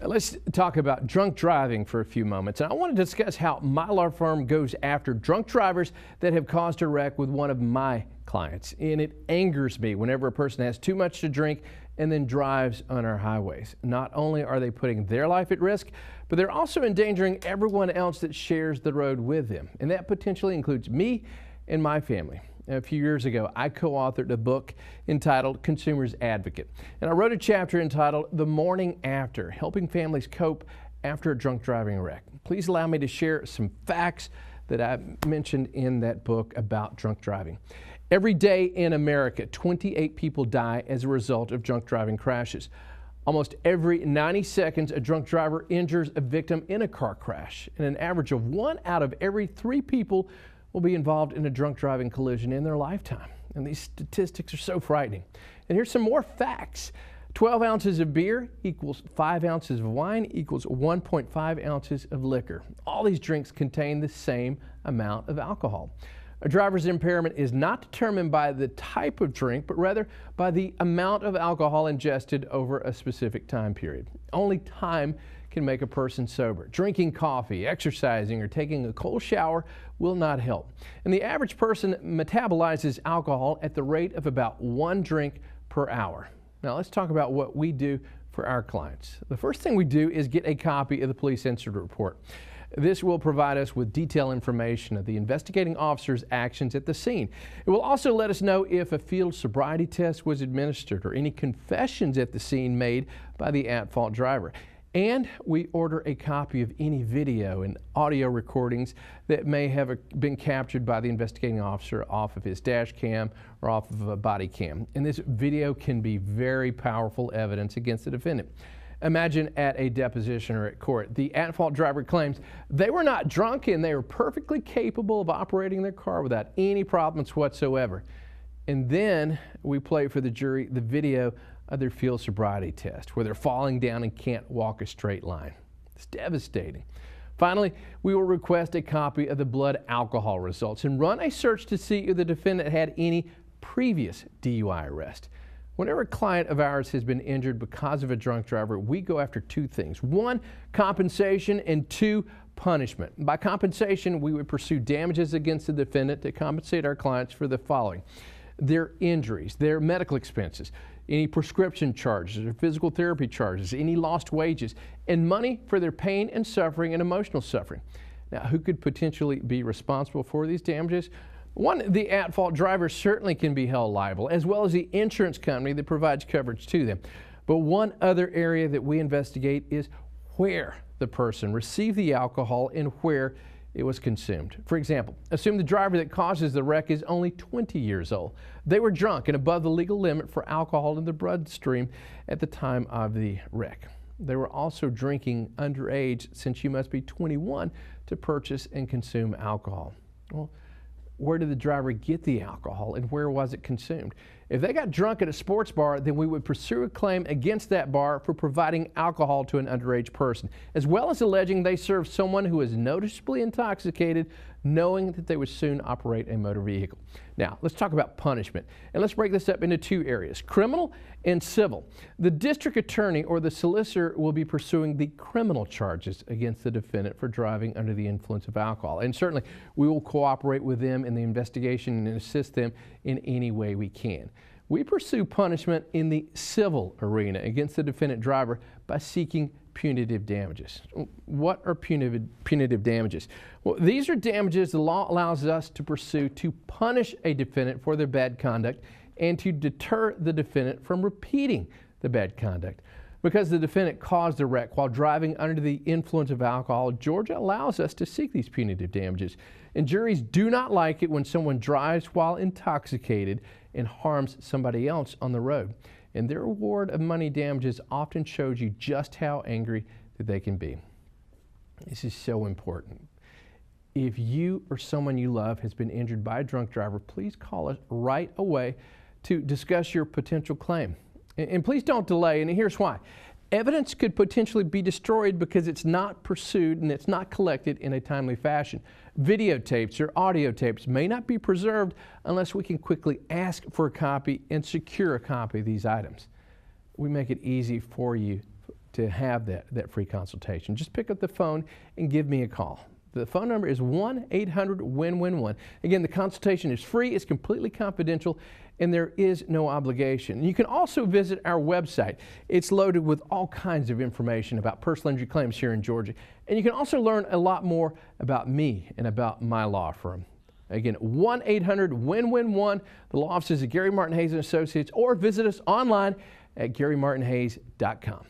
Let's talk about drunk driving for a few moments. And I want to discuss how my law firm goes after drunk drivers that have caused a wreck with one of my clients. And it angers me whenever a person has too much to drink and then drives on our highways. Not only are they putting their life at risk, but they're also endangering everyone else that shares the road with them. And that potentially includes me and my family. A few years ago, I co-authored a book entitled Consumer's Advocate. And I wrote a chapter entitled The Morning After, helping families cope after a drunk driving wreck. Please allow me to share some facts that I mentioned in that book about drunk driving. Every day in America, 28 people die as a result of drunk driving crashes. Almost every 90 seconds, a drunk driver injures a victim in a car crash. And an average of 1 out of every 3 people will be involved in a drunk driving collision in their lifetime. And these statistics are so frightening. And here's some more facts. 12 ounces of beer equals 5 ounces of wine equals 1.5 ounces of liquor. All these drinks contain the same amount of alcohol. A driver's impairment is not determined by the type of drink, but rather by the amount of alcohol ingested over a specific time period. Only time can make a person sober. Drinking coffee, exercising, or taking a cold shower will not help. And the average person metabolizes alcohol at the rate of about 1 drink per hour. Now let's talk about what we do for our clients. The first thing we do is get a copy of the police incident report. This will provide us with detailed information of the investigating officer's actions at the scene. It will also let us know if a field sobriety test was administered or any confessions at the scene made by the at-fault driver. And we order a copy of any video and audio recordings that may have been captured by the investigating officer off of his dash cam or off of a body cam. And this video can be very powerful evidence against the defendant. Imagine at a deposition or at court, the at-fault driver claims they were not drunk and they were perfectly capable of operating their car without any problems whatsoever. And then we play for the jury the video of their field sobriety test, where they're falling down and can't walk a straight line. It's devastating. Finally, we will request a copy of the blood alcohol results and run a search to see if the defendant had any previous DUI arrest. Whenever a client of ours has been injured because of a drunk driver, we go after 2 things. 1, compensation, and 2, punishment. By compensation, we would pursue damages against the defendant to compensate our clients for the following: their injuries, their medical expenses, any prescription charges or physical therapy charges, any lost wages, and money for their pain and suffering and emotional suffering. Now, who could potentially be responsible for these damages? 1, the at-fault driver certainly can be held liable, as well as the insurance company that provides coverage to them. But one other area that we investigate is where the person received the alcohol and where it was consumed. For example, assume the driver that causes the wreck is only 20 years old. They were drunk and above the legal limit for alcohol in the bloodstream at the time of the wreck. They were also drinking underage, since you must be 21 to purchase and consume alcohol. Well, where did the driver get the alcohol and where was it consumed? If they got drunk at a sports bar, then we would pursue a claim against that bar for providing alcohol to an underage person, as well as alleging they served someone who was noticeably intoxicated, knowing that they would soon operate a motor vehicle. Now, let's talk about punishment. And let's break this up into 2 areas, criminal and civil. The district attorney or the solicitor will be pursuing the criminal charges against the defendant for driving under the influence of alcohol. And certainly, we will cooperate with them in the investigation and assist them in any way we can. We pursue punishment in the civil arena against the defendant driver by seeking punitive damages. What are punitive damages? Well, these are damages the law allows us to pursue to punish a defendant for their bad conduct and to deter the defendant from repeating the bad conduct. Because the defendant caused the wreck while driving under the influence of alcohol, Georgia allows us to seek these punitive damages. And juries do not like it when someone drives while intoxicated and harms somebody else on the road. And their award of money damages often shows you just how angry that they can be. This is so important. If you or someone you love has been injured by a drunk driver, please call us right away to discuss your potential claim. And please don't delay, and here's why. Evidence could potentially be destroyed because it's not pursued and it's not collected in a timely fashion. Videotapes or audio tapes may not be preserved unless we can quickly ask for a copy and secure a copy of these items. We make it easy for you to have that free consultation. Just pick up the phone and give me a call. The phone number is 1-800-WIN-WIN-1. Again, the consultation is free, it's completely confidential, and there is no obligation. You can also visit our website. It's loaded with all kinds of information about personal injury claims here in Georgia. And you can also learn a lot more about me and about my law firm. Again, 1-800-WIN-WIN-1. The law office is at Gary Martin Hayes & Associates, or visit us online at GaryMartinHayes.com.